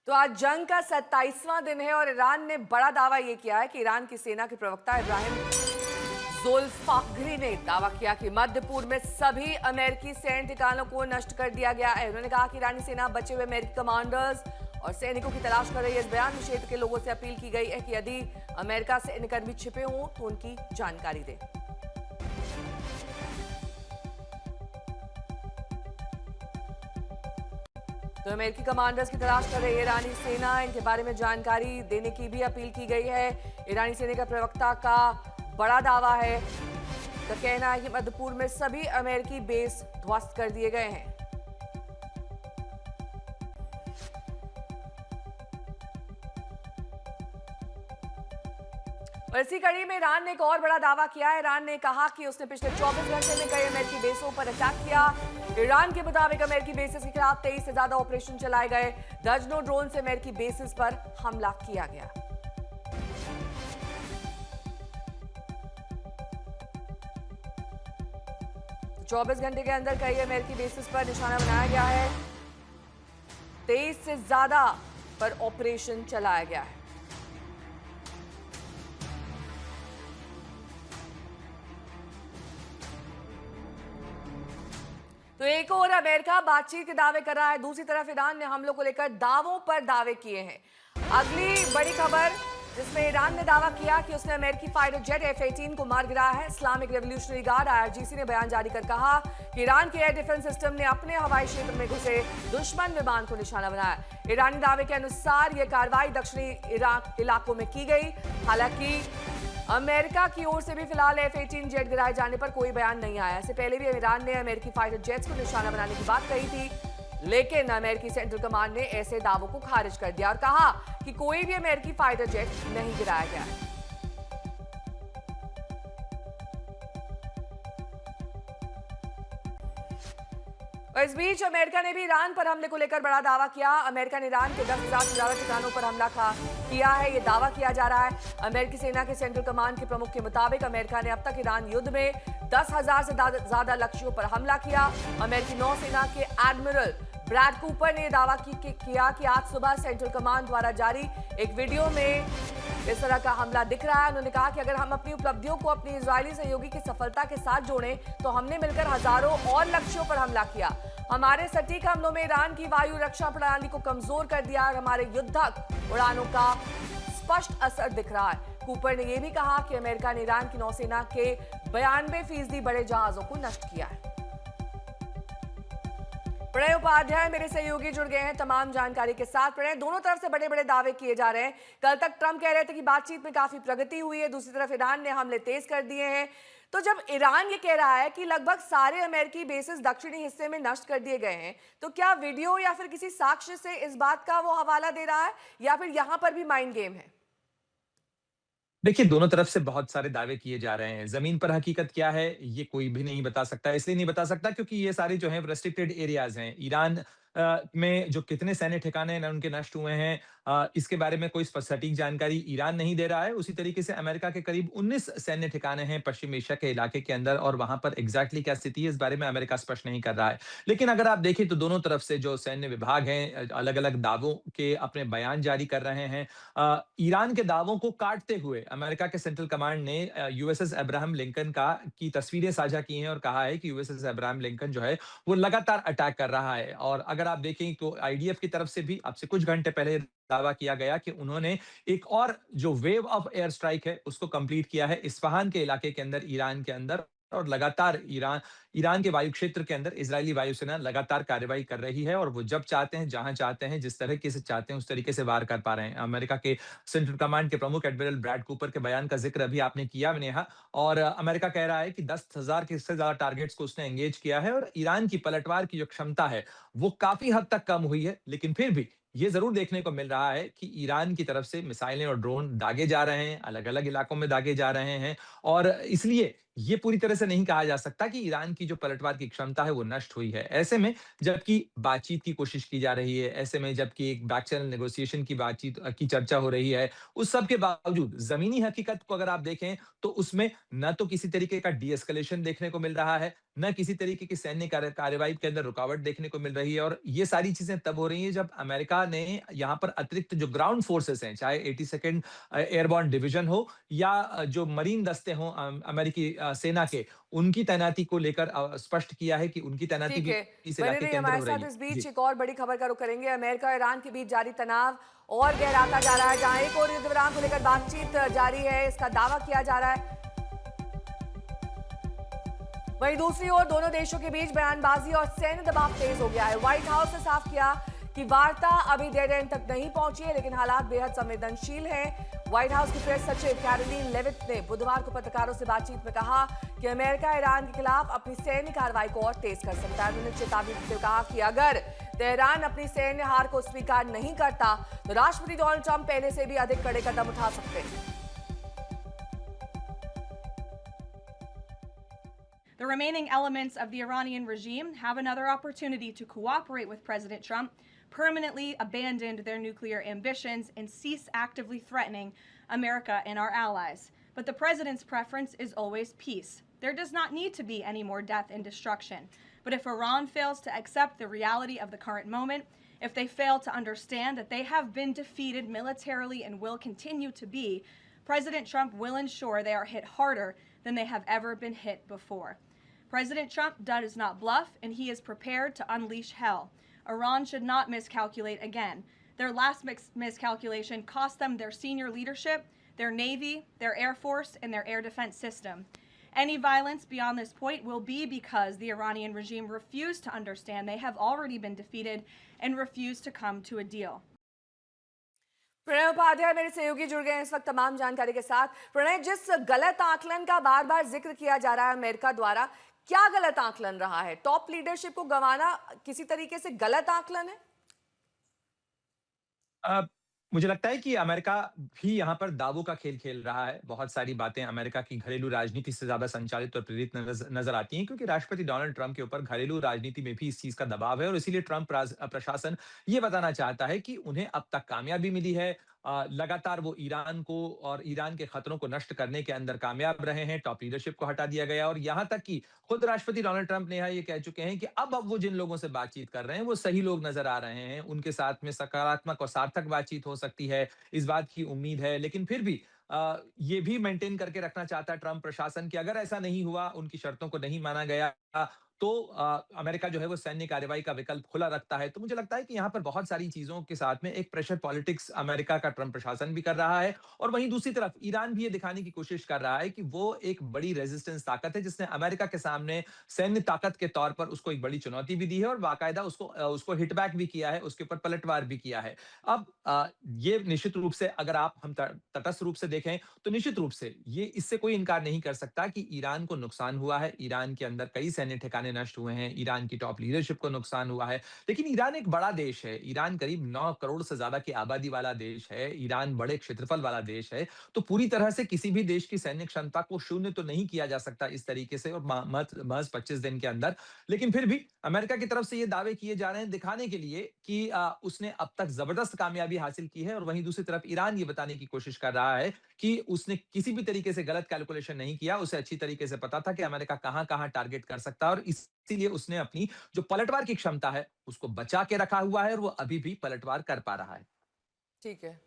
तो आज जंग का 27वां दिन है और ईरान ने बड़ा दावा ये किया है कि ईरान की सेना के प्रवक्ता इब्राहिम ज़ोल्फ़ाक़्री ने दावा किया कि मध्य पूर्व में सभी अमेरिकी सैन्य ठिकानों को नष्ट कर दिया गया है। उन्होंने कहा कि ईरानी सेना बचे हुए अमेरिकी कमांडर्स और सैनिकों की तलाश कर रही है। इस बयान में क्षेत्र के लोगों से अपील की गई है कि यदि अमेरिका सैन्यकर्मी छिपे हों तो उनकी जानकारी दें। तो अमेरिकी कमांडर्स की तलाश कर रही है ईरानी सेना, इनके बारे में जानकारी देने की भी अपील की गई है। ईरानी सेना का प्रवक्ता का बड़ा दावा है, का कहना है कि मध्य पूर्व में सभी अमेरिकी बेस ध्वस्त कर दिए गए हैं। और इसी कड़ी में ईरान ने एक और बड़ा दावा किया है। ईरान ने कहा कि उसने पिछले 24 घंटे में कई अमेरिकी बेसों पर अटैक किया। ईरान के मुताबिक अमेरिकी बेसिस के खिलाफ 23 से ज्यादा ऑपरेशन चलाए गए। दर्जनों ड्रोन से अमेरिकी बेसिस पर हमला किया गया। तो 24 घंटे के अंदर कई अमेरिकी बेसिस पर निशाना बनाया गया है। 23 से ज्यादा पर ऑपरेशन चलाया गया है। तो एक और अमेरिका बातचीत के दावे कर रहा है, दूसरी तरफ ईरान ने हमलों को लेकर दावों पर दावे किए हैं। अगली बड़ी खबर जिसमें ईरान ने दावा किया कि उसने अमेरिकी फाइटर जेट F-18 को मार गिराया है। इस्लामिक रेवोल्यूशनरी गार्ड IRGC ने बयान जारी कर कहा कि ईरान के एयर डिफेंस सिस्टम ने अपने हवाई क्षेत्र में घुसे दुश्मन विमान को निशाना बनाया। ईरानी दावे के अनुसार यह कार्रवाई दक्षिणी इराक इलाकों में की गई। हालांकि अमेरिका की ओर से भी फिलहाल F-18 जेट गिराए जाने पर कोई बयान नहीं आया। इससे पहले भी ईरान ने अमेरिकी फाइटर जेट्स को निशाना बनाने की बात कही थी, लेकिन अमेरिकी सेंट्रल कमांड ने ऐसे दावों को खारिज कर दिया और कहा कि कोई भी अमेरिकी फाइटर जेट नहीं गिराया गया है। और इस बीच अमेरिका ने भी ईरान पर हमले को लेकर बड़ा दावा किया। अमेरिका ने ईरान के 10,000 से ज्यादा ठिकानों पर हमला किया है, ये दावा किया जा रहा है। अमेरिकी सेना के सेंट्रल कमांड के प्रमुख के मुताबिक अमेरिका ने अब तक ईरान युद्ध में 10,000 से ज्यादा लक्ष्यों पर हमला किया। अमेरिकी नौसेना के एडमिरल ब्रैड कूपर ने दावा किया कि आज सुबह सेंट्रल कमांड द्वारा जारी एक वीडियो में इस तरह का हमला दिख रहा है। उन्होंने कहा कि अगर हम अपनी उपलब्धियों को अपनी इजरायली सहयोगी की सफलता के साथ जोड़ें तो हमने मिलकर हजारों और लक्ष्यों पर हमला किया। हमारे सटीक हमलों में ईरान की वायु रक्षा प्रणाली को कमजोर कर दिया और हमारे युद्धक उड़ानों का स्पष्ट असर दिख रहा है। कूपर ने यह भी कहा कि अमेरिका ने ईरान की नौसेना के 92% बड़े जहाजों को नष्ट किया है। प्रणय उपाध्याय मेरे सहयोगी जुड़ गए हैं तमाम जानकारी के साथ। प्रणय, दोनों तरफ से बड़े बड़े दावे किए जा रहे हैं। कल तक ट्रंप कह रहे थे कि बातचीत में काफी प्रगति हुई है, दूसरी तरफ ईरान ने हमले तेज कर दिए हैं। तो जब ईरान ये कह रहा है कि लगभग सारे अमेरिकी बेसिस दक्षिणी हिस्से में नष्ट कर दिए गए हैं, तो क्या वीडियो या फिर किसी साक्ष्य से इस बात का वो हवाला दे रहा है या फिर यहां पर भी माइंड गेम है? देखिए, दोनों तरफ से बहुत सारे दावे किए जा रहे हैं। ज़मीन पर हकीकत क्या है, ये कोई भी नहीं बता सकता। इसलिए नहीं बता सकता क्योंकि ये सारे जो हैं रेस्ट्रिक्टेड एरियाज़ हैं। ईरान में जो कितने सैन्य ठिकाने हैं उनके नष्ट हुए हैं, इसके बारे में कोई सटीक जानकारी ईरान नहीं दे रहा है। उसी तरीके से अमेरिका के करीब 19 सैन्य ठिकाने हैं पश्चिम एशिया के इलाके के अंदर और वहाँ पर एग्ज़ैक्टली क्या स्थिति है, इस बारे में अमेरिका स्पष्ट नहीं कर रहा है। लेकिन अगर आप देखें तो दोनों तरफ से जो सैन्य विभाग हैं अलग-अलग दावों के अपने बयान जारी कर रहे हैं। ईरान के दावों को काटते हुए अमेरिका के सेंट्रल कमांड ने यूएसएस अब्राहम लिंकन की तस्वीरें साझा की हैं और कहा है कि यूएसएस अब्राहम लिंकन जो है वो लगातार अटैक कर रहा है। और अगर आप देखें तो आईडीएफ की तरफ से भी अब से कुछ घंटे पहले दावा किया गया कि उन्होंने एक और जो वेव ऑफ एयर स्ट्राइक है उसको कंप्लीट किया है इस्फहान के इलाके के अंदर, ईरान के अंदर। और लगातार ईरान ईरान के वायु क्षेत्र के अंदर इजरायली वायुसेना लगातार कार्रवाई कर रही है और वो जब चाहते हैं, जहां चाहते हैं, जिस तरीके से चाहते हैं उस तरीके से वार कर पा रहे हैं। अमेरिका के सेंट्रल कमांड के प्रमुख एडमिरल ब्रैड कूपर के बयान का जिक्र अभी आपने किया नेहा। और अमेरिका कह रहा है कि 10,000 के से ज्यादा टारगेट्स को उसने एंगेज किया है और ईरान की पलटवार की जो क्षमता है वो काफी हद तक कम हुई है। लेकिन फिर भी ये जरूर देखने को मिल रहा है कि ईरान की तरफ से मिसाइलें और ड्रोन दागे जा रहे हैं, अलग अलग इलाकों में दागे जा रहे हैं। और इसलिए ये पूरी तरह से नहीं कहा जा सकता कि ईरान की जो पलटवार की क्षमता है वो नष्ट हुई है। ऐसे में जबकि बातचीत की कोशिश की जा रही है, ऐसे में जबकि एक बैक चैनल नेगोशिएशन की बातचीत की चर्चा हो रही है, उस सब के बावजूद ज़मीनी हकीकत को अगर आप देखें तो उसमें न तो किसी तरीके का डी-एस्केलेशन देखने को मिल रहा है, न किसी तरीके की सैन्य कार्रवाई के अंदर रुकावट देखने को मिल रही है और ये सारी चीज़ें तब हो रही हैं जब अमेरिका ने यहाँ पर अतिरिक्त जो ग्राउंड फोर्सेस हैं, चाहे 82nd एयरबोर्न डिवीजन हो या जो मरीन दस्ते हों अमेरिकी सेना के, उनकी तैनाती को लेकर स्पष्ट किया है कि उनकी तैनाती ठीक भी है, इस बने इलाके रहिए के अंदर हमारे हो रही साथ। है। इस बीच जी। एक और बड़ी खबर का रुख करेंगे। अमेरिका और ईरान के बीच जारी तनाव और गहराता जा रहा है, जहां एक और युद्ध विराम को लेकर बातचीत जारी है, इसका दावा किया जा रहा है। वहीं दूसरी ओर दोनों देशों के बीच बयानबाजी और सैन्य दबाव तेज हो गया है। व्हाइट हाउस ने साफ किया कि वार्ता अभी डेड एंड तक नहीं पहुंची है, लेकिन हालात बेहद संवेदनशील हैं। व्हाइट हाउस की प्रेस सचिव कैरोलिन लेविट ने बुधवार को पत्रकारों से बातचीत में कहा कि अमेरिका ईरान के खिलाफ अपनी सैन्य कार्रवाई को और तेज कर सकता है। उन्होंने चेतावनी देते हुए कहा कि अगर तेहरान अपनी सैन्य हार को स्वीकार नहीं करता तो राष्ट्रपति डोनाल्ड ट्रंप पहले से भी अधिक कड़े कदम उठा सकते हैं। The remaining elements of the Iranian regime have another opportunity to cooperate with President Trump, permanently abandon their nuclear ambitions, and cease actively threatening America and our allies. But the president's preference is always peace. There does not need to be any more death and destruction. But if Iran fails to accept the reality of the current moment, if they fail to understand that they have been defeated militarily and will continue to be, President Trump will ensure they are hit harder than they have ever been hit before. President Trump does not bluff, and he is prepared to unleash hell. Iran should not miscalculate again. Their last miscalculation cost them their senior leadership, their Navy, their Air Force, and their air defense system. Any violence beyond this point will be because the Iranian regime refused to understand they have already been defeated and refused to come to a deal. Pranay Upadhyay मेरे सहयोगी जुड़ गए हैं इस वक्त तमाम जानकारी के साथ। प्रणय, जिस गलत आकलन का बार बार जिक्र किया जा रहा है अमेरिका द्वारा, क्या गलत आकलन रहा है? टॉप लीडरशिप को गंवाना किसी तरीके से गलत आकलन है? अ, मुझे लगता है कि अमेरिका भी यहाँ पर दावों का खेल खेल रहा है। बहुत सारी बातें अमेरिका की घरेलू राजनीति से ज़्यादा संचालित और प्रेरित नज़र आती हैं क्योंकि राष्ट्रपति डोनाल्ड ट्रंप के ऊपर घरेलू राजनीति में भी इस चीज़ का दबाव है और इसीलिए ट्रंप प्रशासन ये बताना चाहता है कि उन्हें अब तक कामयाबी मिली है। लगातार वो ईरान को और ईरान के खतरों को नष्ट करने के अंदर कामयाब रहे हैं। टॉप लीडरशिप को हटा दिया गया और यहाँ तक कि खुद राष्ट्रपति डोनाल्ड ट्रंप ने यहाँ ये कह चुके हैं कि अब वो जिन लोगों से बातचीत कर रहे हैं, वो सही लोग नज़र आ रहे हैं। उनके साथ में सकारात्मक और सार्थक बातचीत हो सकती है, इस बात की उम्मीद है। लेकिन फिर भी ये भी मेंटेन करके रखना चाहता है ट्रंप प्रशासन कि अगर ऐसा नहीं हुआ, उनकी शर्तों को नहीं माना गया, तो अमेरिका जो है वो सैन्य कार्रवाई का विकल्प खुला रखता है। तो मुझे लगता है कि यहाँ पर बहुत सारी चीज़ों के साथ में एक प्रेशर पॉलिटिक्स अमेरिका का ट्रंप प्रशासन भी कर रहा है और वहीं दूसरी तरफ ईरान भी ये दिखाने की कोशिश कर रहा है कि वो एक बड़ी रेजिस्टेंस ताकत है, जिसने अमेरिका के सामने सैन्य ताकत के तौर पर उसको एक बड़ी चुनौती भी दी है और बाकायदा उसको हिट बैक भी किया है, उसके ऊपर पलटवार भी किया है। अब ये निश्चित रूप से अगर हम तटस्थ रूप से देखें, तो निश्चित रूप से ये इससे कोई इनकार नहीं कर सकता कि ईरान को नुकसान हुआ है। ईरान के अंदर कई सैन्य ठिकाने नष्ट हुए हैं, ईरान की टॉप लीडरशिप को नुकसान हुआ है। लेकिन ईरान एक बड़ा देश है, ईरान करीब 9 करोड़ से ज़्यादा की आबादी वाला देश है, ईरान बड़े क्षेत्रफल वाला देश है। तो पूरी तरह से किसी भी देश की सैन्य क्षमता को शून्य तो नहीं किया जा सकता इस तरीके से और महज़ 25 दिन के अंदर। लेकिन फिर भी अमेरिका की तरफ से ये दावे किए जा रहे हैं दिखाने के लिए कि उसने अब तक ज़बरदस्त कामयाबी हासिल की है और वहीं दूसरी तरफ ईरान ये बताने की कोशिश कर रहा है कि उसने किसी भी तरीके से गलत कैलकुलेशन नहीं किया। उसे अच्छी तरीके से पता था कि अमेरिका कहाँ-कहाँ टारगेट कर सकता है और इसीलिए उसने अपनी जो पलटवार की क्षमता है, उसको बचा के रखा हुआ है और वो अभी भी पलटवार कर पा रहा है। ठीक है।